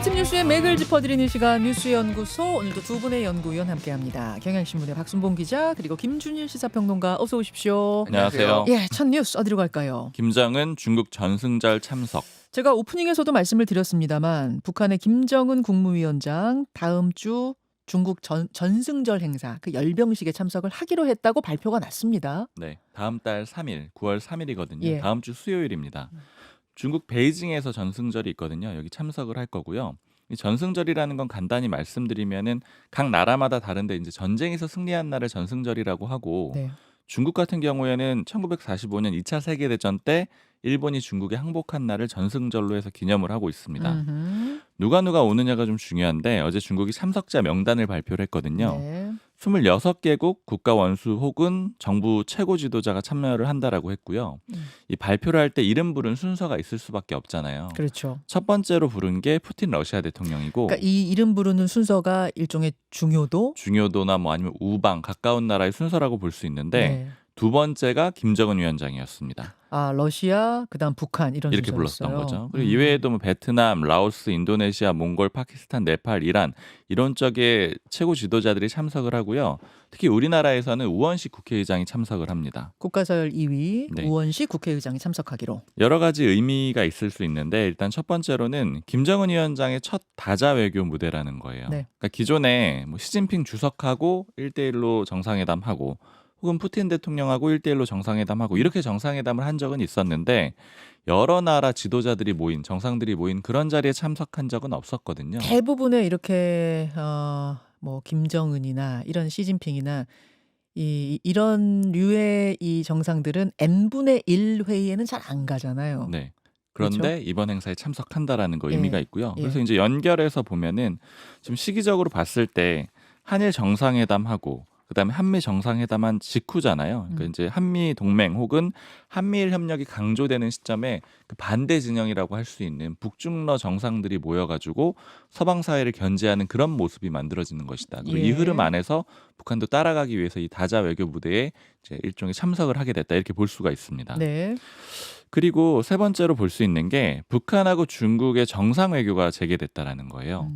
아침 뉴스의 맥을 짚어드리는 시간 뉴스연구소, 오늘도 두 분의 연구위원 함께합니다. 경향신문의 박순봉 기자 그리고 김준일 시사평론가, 어서 오십시오. 안녕하세요. 예, 첫 뉴스 어디로 갈까요? 김정은 중국 전승절 참석. 제가 오프닝에서도 말씀을 드렸습니다만 북한의 김정은 국무위원장 다음 주 중국 전승절 행사 그 열병식에 참석을 하기로 했다고 발표가 났습니다. 네, 다음 달 3일, 9월 3일이거든요. 예. 다음 주 수요일입니다. 중국 베이징에서 전승절이 있거든요. 여기 참석을 할 거고요. 이 전승절이라는 건 간단히 말씀드리면은 각 나라마다 다른데 이제 전쟁에서 승리한 날을 전승절이라고 하고, 네. 중국 같은 경우에는 1945년 2차 세계대전 때 일본이 중국에 항복한 날을 전승절로 해서 기념을 하고 있습니다. 음흠. 누가 오느냐가 좀 중요한데, 어제 중국이 참석자 명단을 발표를 했거든요. 네. 26개국 국가 원수 혹은 정부 최고 지도자가 참여를 한다라고 했고요. 이 발표를 할 때 이름 부른 순서가 있을 수밖에 없잖아요. 그렇죠. 첫 번째로 부른 게 푸틴 러시아 대통령이고, 그러니까 이 이름 부르는 순서가 일종의 중요도. 중요도나 뭐 아니면 우방 가까운 나라의 순서라고 볼 수 있는데, 네. 두 번째가 김정은 위원장이었습니다. 아, 러시아, 그다음 북한 이런 이렇게 순서였어요. 불렀던 거죠. 그리고 이외에도 뭐 베트남, 라오스, 인도네시아, 몽골, 파키스탄, 네팔, 이란 이런 쪽의 최고 지도자들이 참석을 하고요. 특히 우리나라에서는 우원식 국회의장이 참석을 합니다. 국가서열 2위 네. 우원식 국회의장이 참석하기로. 여러 가지 의미가 있을 수 있는데, 일단 첫 번째로는 김정은 위원장의 첫 다자 외교 무대라는 거예요. 네. 그러니까 기존에 뭐 시진핑 주석하고 1대1로 정상회담하고, 혹은 푸틴 대통령하고 1대1로 정상회담하고, 이렇게 정상회담을 한 적은 있었는데 여러 나라 지도자들이 모인, 정상들이 모인 그런 자리에 참석한 적은 없었거든요. 대부분의 이렇게 뭐 김정은이나 이런 시진핑이나 이런 류의 이 정상들은 n분의 1 회의에는 잘 안 가잖아요. 네. 그런데 그렇죠? 이번 행사에 참석한다라는 거 예. 의미가 있고요. 예. 그래서 이제 연결해서 보면은 지금 시기적으로 봤을 때 한일 정상회담하고 그다음에 한미 정상회담한 직후잖아요. 그러니까 이제 한미 동맹 혹은 한미일 협력이 강조되는 시점에 그 반대 진영이라고 할 수 있는 북중러 정상들이 모여가지고 서방 사회를 견제하는 그런 모습이 만들어지는 것이다. 그리고 이 예. 흐름 안에서 북한도 따라가기 위해서 이 다자 외교 무대에 이제 일종의 참석을 하게 됐다, 이렇게 볼 수가 있습니다. 네. 그리고 세 번째로 볼 수 있는 게 북한하고 중국의 정상 외교가 재개됐다라는 거예요.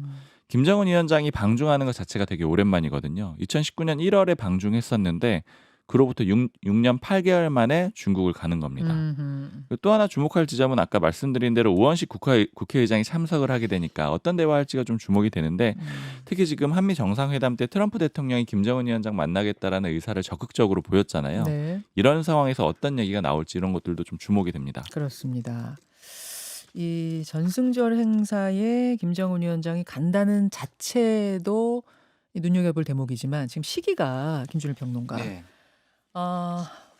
김정은 위원장이 방중하는 것 자체가 되게 오랜만이거든요. 2019년 1월에 방중했었는데 그로부터 6년 8개월 만에 중국을 가는 겁니다. 또 하나 주목할 지점은 아까 말씀드린 대로 우원식 국회의장이 참석을 하게 되니까 어떤 대화할지가 좀 주목이 되는데, 특히 지금 한미 정상회담 때 트럼프 대통령이 김정은 위원장 만나겠다라는 의사를 적극적으로 보였잖아요. 네. 이런 상황에서 어떤 얘기가 나올지 이런 것들도 좀 주목이 됩니다. 그렇습니다. 이 전승절 행사에 김정은 위원장이 간다는 자체도 눈여겨볼 대목이지만, 지금 시기가 김준일 평론가 네.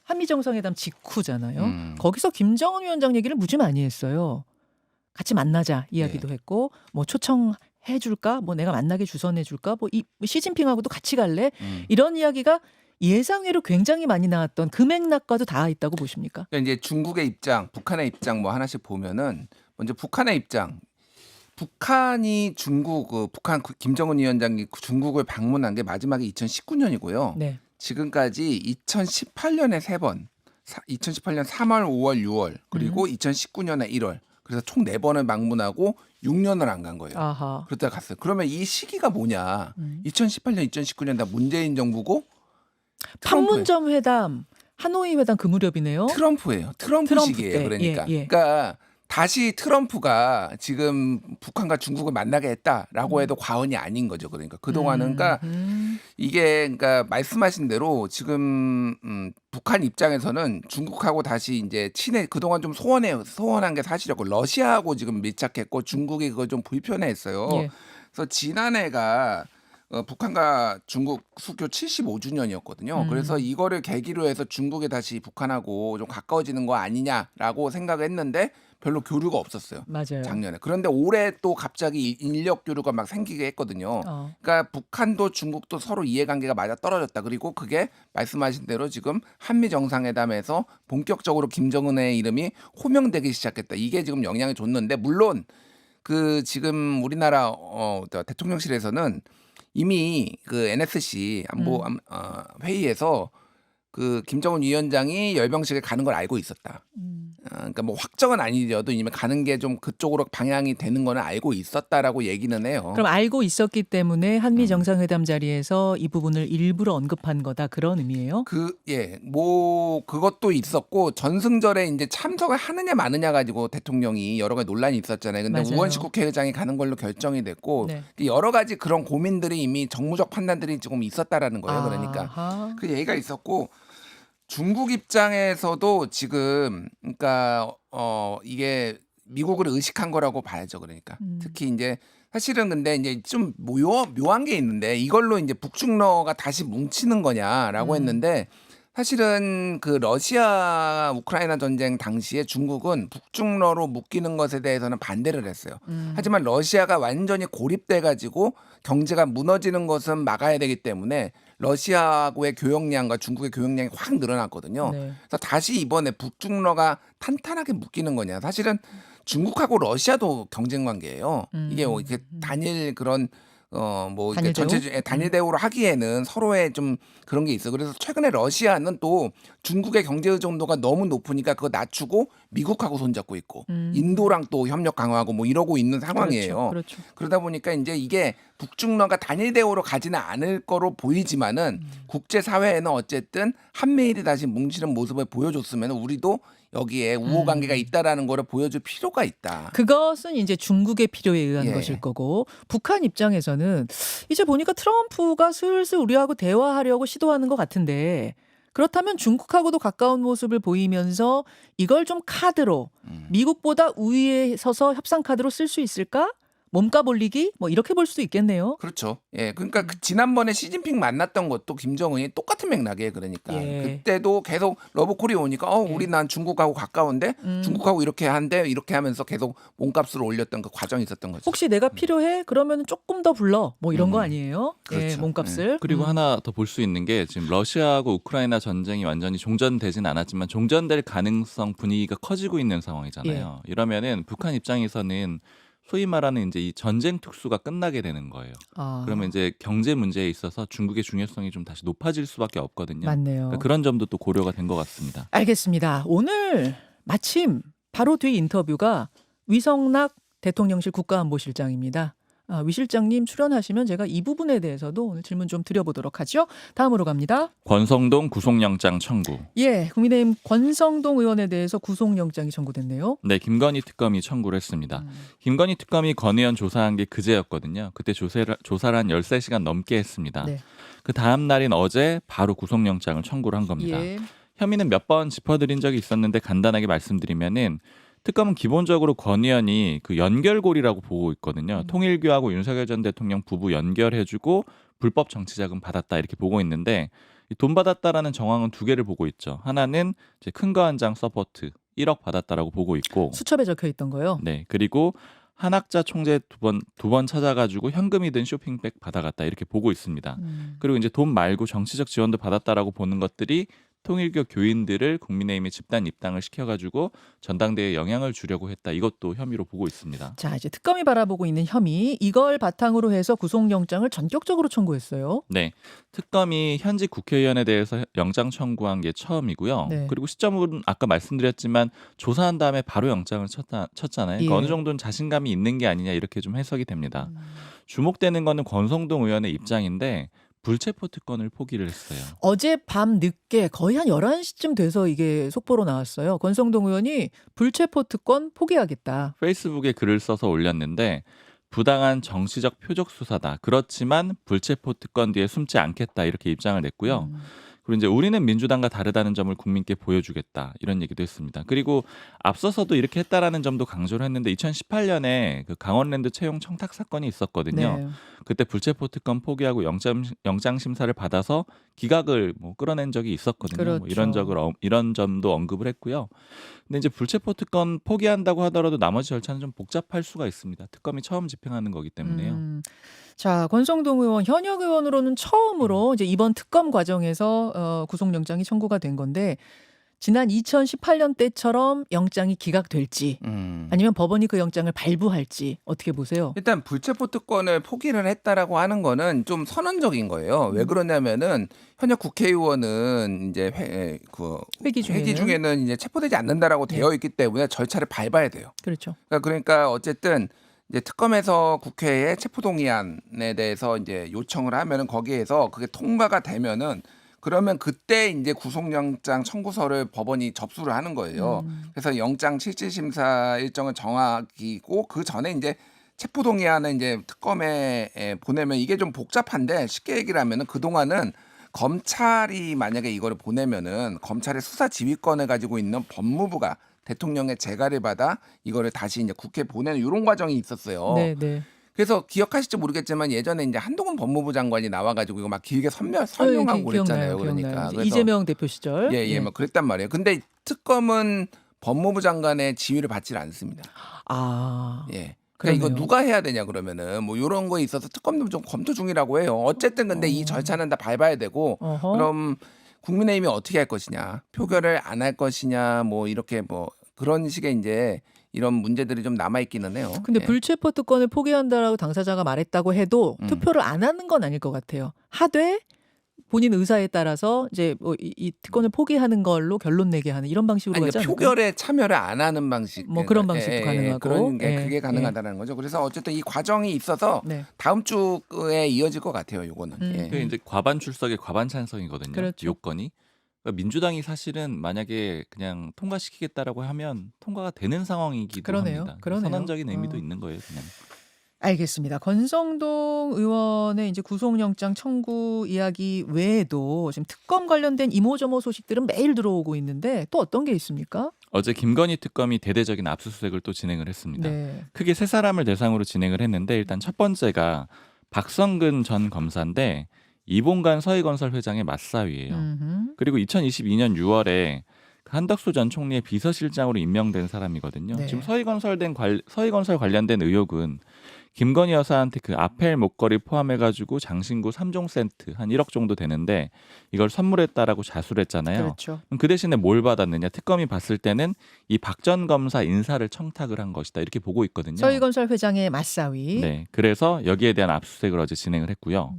한미 정상회담 직후잖아요. 음. 거기서 김정은 위원장 얘기를 무지 많이 했어요. 같이 만나자 이야기도 했고, 뭐 초청해 줄까, 뭐 내가 만나게 주선해 줄까, 뭐 이 시진핑하고도 같이 갈래, 이런 이야기가 예상외로 굉장히 많이 나왔던 그 맥락과도 닿아 있다고 보십니까? 그러니까 이제 중국의 입장, 북한의 입장 뭐 하나씩 보면은, 먼저 북한의 입장. 북한이 북한 김정은 위원장이 중국을 방문한 게 마지막에 2019년이고요. 네. 지금까지 2018년에 3번, 2018년 3월, 5월, 6월, 그리고 2019년에 1월. 그래서 총 4번을 방문하고 6년을 안 간 거예요. 아하. 그러다 갔어요. 그러면 이 시기가 뭐냐? 2018년, 2019년 다 문재인 정부고 판문점 회담, 하노이 회담 그 무렵이네요. 트럼프예요. 트럼프 트럼프 시기예요. 때. 그러니까. 예, 예. 그러니까 다시 트럼프가 지금 북한과 중국을 만나게 했다라고 해도 과언이 아닌 거죠. 그러니까 그동안은 그러니까 이게 그러니까 말씀하신 대로 지금 북한 입장에서는 중국하고 다시 이제 그동안 좀 소원한 게 사실이었고, 러시아하고 지금 밀착했고 중국이 그걸 좀 불편해했어요. 예. 그래서 지난해가 북한과 중국 수교 75주년이었거든요. 그래서 이거를 계기로 해서 중국이 다시 북한하고 좀 가까워지는 거 아니냐라고 생각을 했는데 별로 교류가 없었어요. 맞아요. 작년에. 그런데 올해 또 갑자기 인력 교류가 막 생기게 했거든요. 그러니까 북한도 중국도 서로 이해관계가 맞아 떨어졌다. 그리고 그게 말씀하신 대로 지금 한미 정상회담에서 본격적으로 김정은의 이름이 호명되기 시작했다. 이게 지금 영향을 줬는데, 물론 그 지금 우리나라 대통령실에서는 이미 그 NSC 안보 회의에서 그 김정은 위원장이 열병식에 가는 걸 알고 있었다. 그러니까 뭐 확정은 아니더라도 이미 가는 게 좀 그쪽으로 방향이 되는 거는 알고 있었다라고 얘기는 해요. 그럼 알고 있었기 때문에 한미 음. 정상회담 자리에서 이 부분을 일부러 언급한 거다 그런 의미예요? 뭐 그것도 있었고 전승절에 이제 참석을 하느냐 마느냐 가지고 대통령이 여러 가지 논란이 있었잖아요. 근데 맞아요. 우원식 국회의장이 가는 걸로 결정이 됐고 네. 여러 가지 그런 고민들이 이미 정무적 판단들이 조금 있었다라는 거예요. 그러니까 아하. 그 얘기가 있었고 중국 입장에서도 지금 그러니까 이게 미국을 의식한 거라고 봐야죠. 그러니까 특히 이제 사실은 근데 이제 좀 묘한 게 있는데 이걸로 이제 북중러가 다시 뭉치는 거냐라고 했는데 사실은 그 러시아 우크라이나 전쟁 당시에 중국은 북중러로 묶이는 것에 대해서는 반대를 했어요. 하지만 러시아가 완전히 고립돼 가지고 경제가 무너지는 것은 막아야 되기 때문에 러시아하고의 교역량과 중국의 교역량이 확 늘어났거든요. 네. 그래서 다시 이번에 북중러가 탄탄하게 묶이는 거냐. 사실은 중국하고 러시아도 경쟁 관계예요. 이게 뭐 이렇게 단일 그런 뭐 이렇게 단일 대우? 전체 단일 대우로 하기에는 서로의 좀 그런 게 있어. 그래서 최근에 러시아는 또 중국의 경제 의존도가 너무 높으니까 그거 낮추고 미국하고 손잡고 있고 인도랑 또 협력 강화하고 뭐 이러고 있는 상황이에요. 그렇죠. 그러다 보니까 이제 이게 북중러가 단일 대우로 가지는 않을 거로 보이지만은 국제 사회에는 어쨌든 한미일이 다시 뭉치는 모습을 보여줬으면 우리도 여기에 우호 관계가 있다라는 거를 보여줄 필요가 있다. 그것은 이제 중국의 필요에 의한 예. 것일 거고 북한 입장에서는 이제 보니까 트럼프가 슬슬 우리하고 대화하려고 시도하는 것 같은데 그렇다면 중국하고도 가까운 모습을 보이면서 이걸 좀 카드로 미국보다 우위에 서서 협상 카드로 쓸 수 있을까? 몸값 올리기? 뭐 이렇게 볼 수도 있겠네요. 그렇죠. 예, 그러니까 지난번에 시진핑 만났던 것도 김정은이 똑같은 맥락이에요. 그러니까 예. 그때도 계속 러브콜이 오니까 우리 난 중국하고 가까운데 중국하고 이렇게 한데 이렇게 하면서 계속 몸값을 올렸던 그 과정이 있었던 거죠. 혹시 내가 필요해? 그러면 조금 더 불러. 뭐 이런 거 아니에요? 예, 그렇죠. 몸값을. 그리고 하나 더 볼 수 있는 게 지금 러시아하고 우크라이나 전쟁이 완전히 종전되진 않았지만 종전될 가능성 분위기가 커지고 있는 상황이잖아요. 이러면은 북한 입장에서는 소위 말하는 이제 이 전쟁 특수가 끝나게 되는 거예요. 아, 그러면 이제 경제 문제에 있어서 중국의 중요성이 좀 다시 높아질 수밖에 없거든요. 맞네요. 그러니까 그런 점도 또 고려가 된 것 같습니다. 알겠습니다. 오늘 마침 바로 뒤 인터뷰가 위성락 대통령실 국가안보실장입니다. 위 실장님 출연하시면 제가 이 부분에 대해서도 오늘 질문 좀 드려보도록 하죠. 다음으로 갑니다. 권성동 구속영장 청구. 예, 국민의힘 권성동 의원에 대해서 구속영장이 청구됐네요. 네, 김건희 특검이 청구를 했습니다. 김건희 특검이 권 의원 조사한 게 그제였거든요. 그때 조사를 한 13시간 넘게 했습니다. 네. 그 다음 날인 어제 바로 구속영장을 청구를 한 겁니다. 예. 혐의는 몇 번 짚어드린 적이 있었는데 간단하게 말씀드리면은 특검은 기본적으로 권 의원이 그 연결고리라고 보고 있거든요. 통일교하고 윤석열 전 대통령 부부 연결해주고 불법 정치자금 받았다 이렇게 보고 있는데 이 돈 받았다라는 정황은 두 개를 보고 있죠. 하나는 이제 큰 거 한 장 서포트 1억 받았다라고 보고 있고, 수첩에 적혀 있던 거요. 네, 그리고 한학자 총재 두 번 찾아가지고 현금이든 쇼핑백 받아갔다 이렇게 보고 있습니다. 그리고 이제 돈 말고 정치적 지원도 받았다라고 보는 것들이 통일교 교인들을 국민의힘에 집단 입당을 시켜가지고 전당대회에 영향을 주려고 했다. 이것도 혐의로 보고 있습니다. 자, 이제 특검이 바라보고 있는 혐의 이걸 바탕으로 해서 구속영장을 전격적으로 청구했어요. 네, 특검이 현직 국회의원에 대해서 영장 청구한 게 처음이고요. 네. 그리고 시점은 아까 말씀드렸지만 조사한 다음에 바로 영장을 쳤잖아요. 그러니까 예. 어느 정도는 자신감이 있는 게 아니냐 이렇게 좀 해석이 됩니다. 주목되는 거는 권성동 의원의 입장인데 불체포 특권을 포기를 했어요. 어젯밤 늦게 거의 한 11시쯤 돼서 이게 속보로 나왔어요. 권성동 의원이 불체포 특권 포기하겠다. 페이스북에 글을 써서 올렸는데 부당한 정치적 표적 수사다. 그렇지만 불체포 특권 뒤에 숨지 않겠다. 이렇게 입장을 냈고요. 그리고 이제 우리는 민주당과 다르다는 점을 국민께 보여주겠다. 이런 얘기도 했습니다. 그리고 앞서서도 이렇게 했다라는 점도 강조를 했는데 2018년에 그 강원랜드 채용 청탁 사건이 있었거든요. 네. 그때 불체포 특권 포기하고 영장 심사를 받아서 기각을 뭐 끌어낸 적이 있었거든요. 그렇죠. 뭐 이런 점도 언급을 했고요. 근데 이제 불체포 특권 포기한다고 하더라도 나머지 절차는 좀 복잡할 수가 있습니다. 특검이 처음 집행하는 거기 때문에요. 자, 권성동 의원 현역 의원으로는 처음으로 이제 이번 특검 과정에서 구속영장이 청구가 된 건데 지난 2018년 때처럼 영장이 기각될지 아니면 법원이 그 영장을 발부할지 어떻게 보세요? 일단 불체포 특권을 포기를 했다라고 하는 거는 좀 선언적인 거예요. 왜 그러냐면은 현역 국회의원은 이제 회기 중에는. 중에는 이제 체포되지 않는다라고 되어 있기 때문에 절차를 밟아야 돼요. 그렇죠. 그러니까 어쨌든 이제 특검에서 국회에 체포동의안에 대해서 이제 요청을 하면은 거기에서 그게 통과가 되면은 그러면 그때 이제 구속영장 청구서를 법원이 접수를 하는 거예요. 그래서 영장 실질심사 일정을 정하기고 그 전에 이제 체포동의안을 이제 특검에 보내면 이게 좀 복잡한데 쉽게 얘기를 하면은 그 동안은 검찰이 만약에 이거를 보내면은 검찰의 수사 지휘권을 가지고 있는 법무부가 대통령의 재가를 받아 이거를 다시 이제 국회에 보내는 이런 과정이 있었어요. 네, 네. 그래서 기억하실지 모르겠지만 예전에 이제 한동훈 법무부 장관이 나와가지고 이거 막 길게 설명하고 그랬잖아요. 그러니까 그래서 이재명 대표 시절. 예, 뭐 그랬단 말이에요. 근데 특검은 법무부 장관의 지휘를 받질 않습니다. 아, 예. 그러니까 이거 그러네요. 누가 해야 되냐 그러면은 뭐 이런 거에 있어서 특검도 좀 검토 중이라고 해요. 어쨌든 근데 이 절차는 다 밟아야 되고 어허. 그럼 국민의힘이 어떻게 할 것이냐, 표결을 안 할 것이냐, 뭐 이렇게 뭐 그런 식의 이제 이런 문제들이 좀 남아 있기는 해요. 근데 예. 불체포 특권을 포기한다라고 당사자가 말했다고 해도 음. 투표를 안 하는 건 아닐 것 같아요. 하되 본인 의사에 따라서 이제 뭐 이 특권을 포기하는 걸로 결론 내게 하는 이런 방식으로 아니, 가지 그러니까 않을까요? 표결에 참여를 안 하는 방식. 뭐 그런 방식도 가능하고. 그런 게 예, 그게 가능하다는 거죠. 그래서 어쨌든 이 과정이 있어서 네. 다음 주에 이어질 것 같아요. 요거는. 예. 그게 이제 과반 출석의 과반 찬성이거든요. 그렇죠. 요건이. 그러니까 민주당이 사실은 만약에 그냥 통과시키겠다라고 하면 통과가 되는 상황이기도 그러네요. 합니다. 그러네요. 선언적인 의미도 있는 거예요, 그냥. 알겠습니다. 권성동 의원의 이제 구속영장 청구 이야기 외에도 지금 특검 관련된 이모저모 소식들은 매일 들어오고 있는데 또 어떤 게 있습니까? 어제 김건희 특검이 대대적인 압수수색을 또 진행을 했습니다. 네. 크게 세 사람을 대상으로 진행을 했는데 일단 첫 번째가 박성근 전 검사인데 이봉관 서희건설 회장의 맞사위예요. 음흠. 그리고 2022년 6월에 한덕수 전 총리의 비서실장으로 임명된 사람이거든요. 네. 지금 서희건설 관련된 의혹은 김건희 여사한테 그 아펠 목걸이 포함해가지고 장신구 3종 세트 한 1억 정도 되는데 이걸 선물했다라고 자수를 했잖아요. 그렇죠. 그럼 그 대신에 뭘 받았느냐? 특검이 봤을 때는 이 박 전 검사 인사를 청탁을 한 것이다 이렇게 보고 있거든요. 서희건설 회장의 맞사위. 네, 그래서 여기에 대한 압수수색을 어제 진행을 했고요.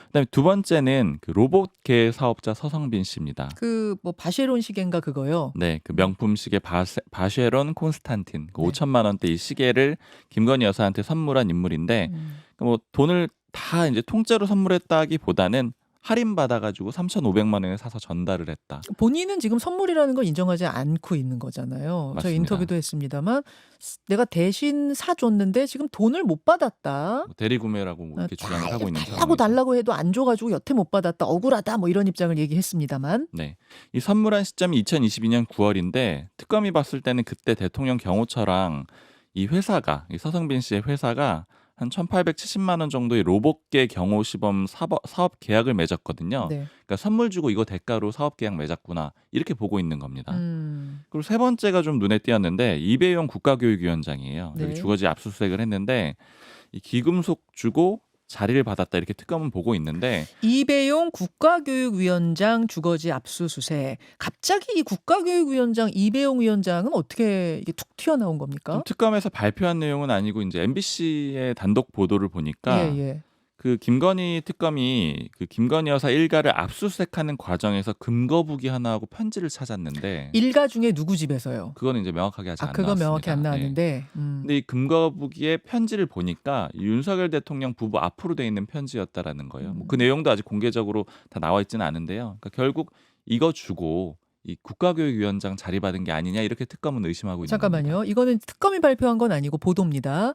그다음에 두 번째는 그 로봇계 사업자 서성빈 씨입니다. 그 뭐 바쉐론 시계인가 그거요. 네, 그 명품 시계 바쉐론 콘스탄틴 그 네. 5천만 원대 이 시계를 김건희 여사한테 선물한 인물인데 뭐 돈을 다 이제 통째로 선물했다기보다는 할인 받아가지고 3,500만 원에 사서 전달을 했다. 본인은 지금 선물이라는 걸 인정하지 않고 있는 거잖아요. 저희 맞습니다. 인터뷰도 했습니다만 내가 대신 사줬는데 지금 돈을 못 받았다. 뭐 대리구매라고 뭐 이렇게 주장을 하고 있는 달라고 상황이죠. 달라고 해도 안 줘가지고 여태 못 받았다. 억울하다. 뭐 이런 입장을 얘기했습니다만. 네, 이 선물한 시점이 2022년 9월인데 특검이 봤을 때는 그때 대통령 경호처랑 이 회사가 이 서성빈 씨의 회사가 한 1,870만 원 정도의 로봇계 경호 시범 사업 계약을 맺었거든요. 네. 그러니까 선물 주고 이거 대가로 사업 계약 맺었구나 이렇게 보고 있는 겁니다. 음. 그리고 세 번째가 좀 눈에 띄었는데 이배용 국가교육위원장이에요. 네. 여기 주거지 압수수색을 했는데 이 기금속 주고 자리를 받았다 이렇게 특검은 보고 있는데 이배용 국가교육위원장 주거지 압수수색. 갑자기 이 국가교육위원장 이배용 위원장은 어떻게 이게 툭 튀어나온 겁니까? 좀 특검에서 발표한 내용은 아니고 이제 MBC의 단독 보도를 보니까 예. 그 김건희 특검이 그 김건희 여사 일가를 압수수색하는 과정에서 금거북이 하나하고 편지를 찾았는데 일가 중에 누구 집에서요? 그거는 이제 명확하게 아직 안 그거 나왔습니다. 명확히 안 예. 나왔는데. 근데 이 금거북이의 편지를 보니까 윤석열 대통령 부부 앞으로 돼 있는 편지였다라는 거예요. 뭐그 내용도 아직 공개적으로 다 나와 있지는 않은데요. 그러니까 결국 이거 주고 이 국가교육위원장 자리 받은 게 아니냐 이렇게 특검은 의심하고 있는 겁니다. 잠깐만요. 이거는 특검이 발표한 건 아니고 보도입니다.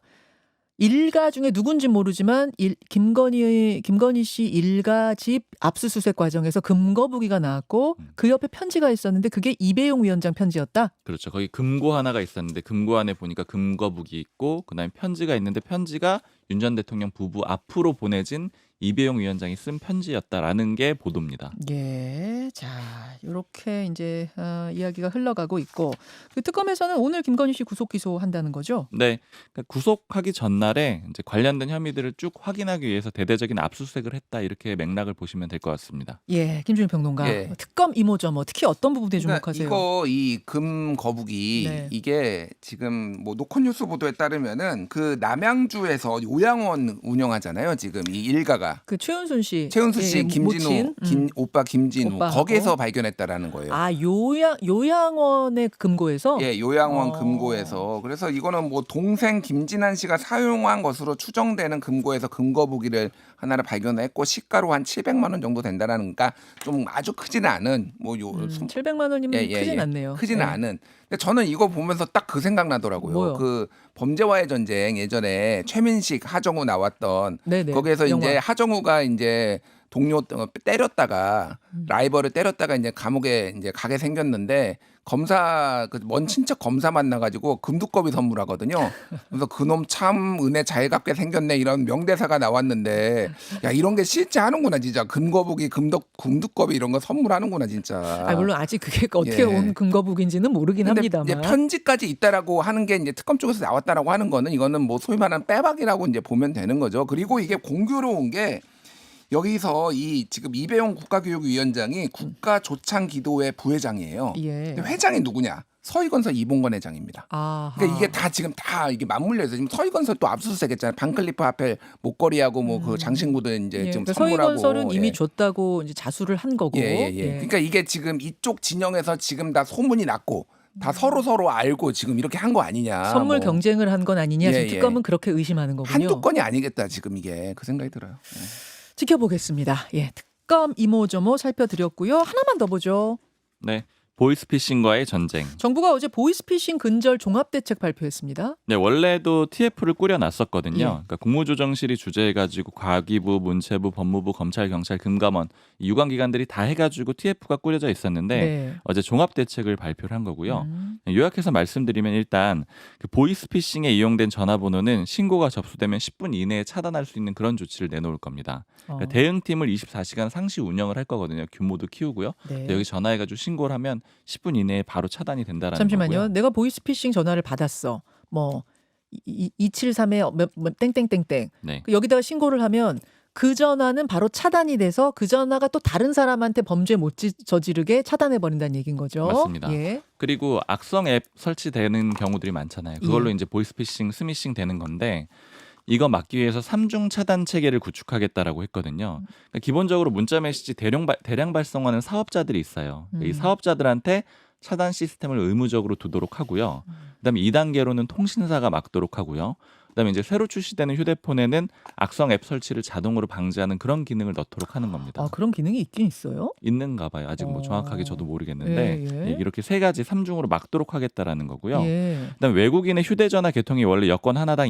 일가 중에 누군지 모르지만 김건희 씨 일가 집 압수수색 과정에서 금거북이가 나왔고 그 옆에 편지가 있었는데 그게 이배용 위원장 편지였다. 그렇죠. 거기 금고 하나가 있었는데 금고 안에 보니까 금거북이 있고 그다음에 편지가 있는데 편지가 윤 전 대통령 부부 앞으로 보내진 이배용 위원장이 쓴 편지였다라는 게 보도입니다. 예, 자 이렇게 이제 이야기가 흘러가고 있고 그 특검에서는 오늘 김건희 씨 구속 기소한다는 거죠? 네, 그러니까 구속하기 전날에 이제 관련된 혐의들을 쭉 확인하기 위해서 대대적인 압수수색을 했다 이렇게 맥락을 보시면 될 것 같습니다. 예, 김준일 평론가 예. 특검 이모저모 특히 어떤 부분에 그러니까 주목하세요? 이거 이 금 거북이 네. 이게 지금 뭐 노컷뉴스 보도에 따르면은 그 남양주에서 요양원 운영하잖아요. 지금 이 일가가 그 최은순 씨, 최은수 씨, 예, 김진우, 모친, 오빠 김진우 오빠하고. 거기에서 발견했다라는 거예요. 아 요양원의 금고에서 예, 요양원 어. 금고에서. 그래서 이거는 뭐 동생 김진한 씨가 사용한 것으로 추정되는 금고에서 금거북이를 하나를 발견했고 시가로 한 700만 원 정도 된다라는, 그러니까 좀 아주 크지는 않은 뭐요 700만 원이면 크진 않네요. 크지는 예. 않은. 근데 저는 이거 보면서 딱 그 생각 나더라고요. 뭐요? 그 범죄와의 전쟁 예전에 최민식, 하정우 나왔던 네네. 거기에서 영화. 이제 하정우가 이제 동료 때렸다가 라이벌을 때렸다가 이제 감옥에 이제 가게 생겼는데 검사 그 먼 친척 검사 만나가지고 금두꺼비 선물하거든요. 그래서 그놈 참 은혜 잘 갚게 생겼네 이런 명대사가 나왔는데 야 이런 게 실제 하는구나 진짜. 금거북이 금두꺼비 이런 거 선물하는구나 진짜. 아 물론 아직 그게 어떻게 예. 온 금거북인지는 모르긴 근데 합니다만. 이제 편지까지 있다라고 하는 게 이제 특검 쪽에서 나왔다라고 하는 거는 이거는 뭐 소위 말하는 빼박이라고 이제 보면 되는 거죠. 그리고 이게 공교로운 게 여기서 이 지금 이배용 국가교육위원장이 국가조창기도회 부회장이에요. 예. 근데 회장이 누구냐? 서희건설 이봉건 회장입니다. 아하. 그러니까 이게 다 지금 다 이게 맞물려 있어요. 지금 서희건설 또 압수수색했잖아요. 반클리프 하펠 목걸이하고 뭐 그 장신구들 이제 예. 지금 그러니까 선물하고. 서희건설은 이미 예. 줬다고 이제 자수를 한 거고. 예. 그러니까 이게 지금 이쪽 진영에서 지금 다 소문이 났고 다 서로 알고 지금 이렇게 한 거 아니냐. 선물 뭐. 경쟁을 한 건 아니냐. 지금 예. 특검은 그렇게 의심하는 거군요. 한두 건이 아니겠다 지금 이게 그 생각이 들어요. 지켜보겠습니다. 예, 특검 이모저모 살펴드렸고요. 하나만 더 보죠. 네, 보이스피싱과의 전쟁. 정부가 어제 보이스피싱 근절 종합대책 발표했습니다. 네, 원래도 TF를 꾸려놨었거든요. 예. 그러니까 국무조정실이 주재해가지고 과기부, 문체부, 법무부, 검찰, 경찰, 금감원 이 유관기관들이 다 해가지고 TF가 꾸려져 있었는데 네. 어제 종합대책을 발표를 한 거고요. 음. 요약해서 말씀드리면 일단 그 보이스피싱에 이용된 전화번호는 신고가 접수되면 10분 이내에 차단할 수 있는 그런 조치를 내놓을 겁니다. 그러니까 대응팀을 24시간 상시 운영을 할 거거든요. 규모도 키우고요. 네. 여기 전화해가지고 신고를 하면 10분 이내에 바로 차단이 된다라는 잠시만요. 거고요. 내가 보이스피싱 전화를 받았어. 뭐 273에 땡땡땡땡. 네. 여기다가 신고를 하면 그 전화는 바로 차단이 돼서 그 전화가 또 다른 사람한테 범죄 못 저지르게 차단해 버린다는 얘기인 거죠. 맞습니다. 예. 그리고 악성 앱 설치되는 경우들이 많잖아요. 그걸로 예. 이제 보이스피싱, 스미싱 되는 건데 이거 막기 위해서 3중 차단 체계를 구축하겠다라고 했거든요. 그러니까 기본적으로 문자 메시지 대량 발송하는 사업자들이 있어요. 이 사업자들한테 차단 시스템을 의무적으로 두도록 하고요. 그다음에 2단계로는 통신사가 막도록 하고요. 그다음에 이제 새로 출시되는 휴대폰에는 악성 앱 설치를 자동으로 방지하는 그런 기능을 넣도록 하는 겁니다. 아, 그런 기능이 있긴 있어요? 있는가 봐요. 아직 뭐 정확하게 저도 모르겠는데 예. 예, 이렇게 세 가지 3중으로 막도록 하겠다라는 거고요. 예. 그다음에 외국인의 휴대전화 개통이 원래 여권 하나당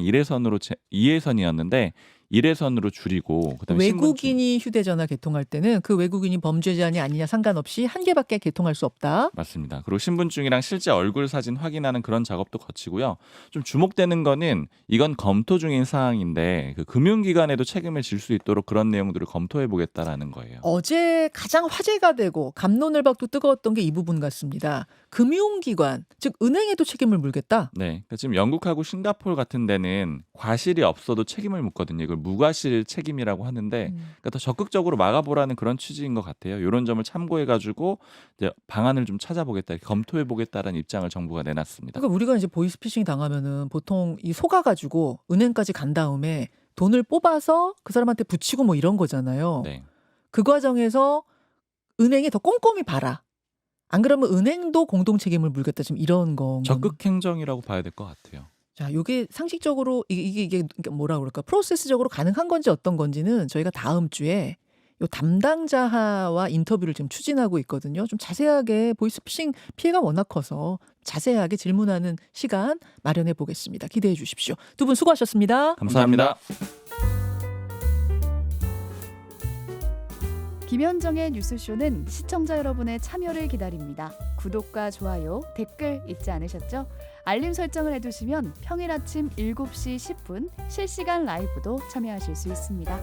2회선이었는데 1회선으로 줄이고 그다음에 외국인이 휴대전화 개통할 때는 그 외국인이 범죄자냐 아니냐 상관없이 한 개밖에 개통할 수 없다. 맞습니다. 그리고 신분증이랑 실제 얼굴 사진 확인하는 그런 작업도 거치고요. 좀 주목되는 거는 이건 검토 중인 사항인데 그 금융기관에도 책임을 질 수 있도록 그런 내용들을 검토해 보겠다라는 거예요. 어제 가장 화제가 되고 갑론을박도 뜨거웠던 게 이 부분 같습니다. 금융기관, 즉 은행에도 책임을 물겠다. 네, 그러니까 지금 영국하고 싱가포르 같은 데는 과실이 없어도 책임을 묻거든요. 이걸 무과실 책임이라고 하는데 그러니까 더 적극적으로 막아보라는 그런 취지인 것 같아요. 이런 점을 참고해가지고 이제 방안을 좀 찾아보겠다, 검토해보겠다라는 입장을 정부가 내놨습니다. 그러니까 우리가 이제 보이스피싱 당하면은 보통 이 속아가지고 은행까지 간 다음에 돈을 뽑아서 그 사람한테 붙이고 뭐 이런 거잖아요. 네, 그 과정에서 은행이 더 꼼꼼히 봐라. 안 그러면 은행도 공동 책임을 물겠다. 지금 이런 거. 적극 행정이라고 봐야 될 것 같아요. 자, 이게 상식적으로 이게 뭐라 그럴까? 프로세스적으로 가능한 건지 어떤 건지는 저희가 다음 주에 요 담당자와 인터뷰를 지금 추진하고 있거든요. 좀 자세하게 보이스피싱 피해가 워낙 커서 자세하게 질문하는 시간 마련해 보겠습니다. 기대해 주십시오. 두 분 수고하셨습니다. 감사합니다. 김현정의 뉴스쇼는 시청자 여러분의 참여를 기다립니다. 구독과 좋아요, 댓글 잊지 않으셨죠? 알림 설정을 해두시면 평일 아침 7시 10분 실시간 라이브도 참여하실 수 있습니다.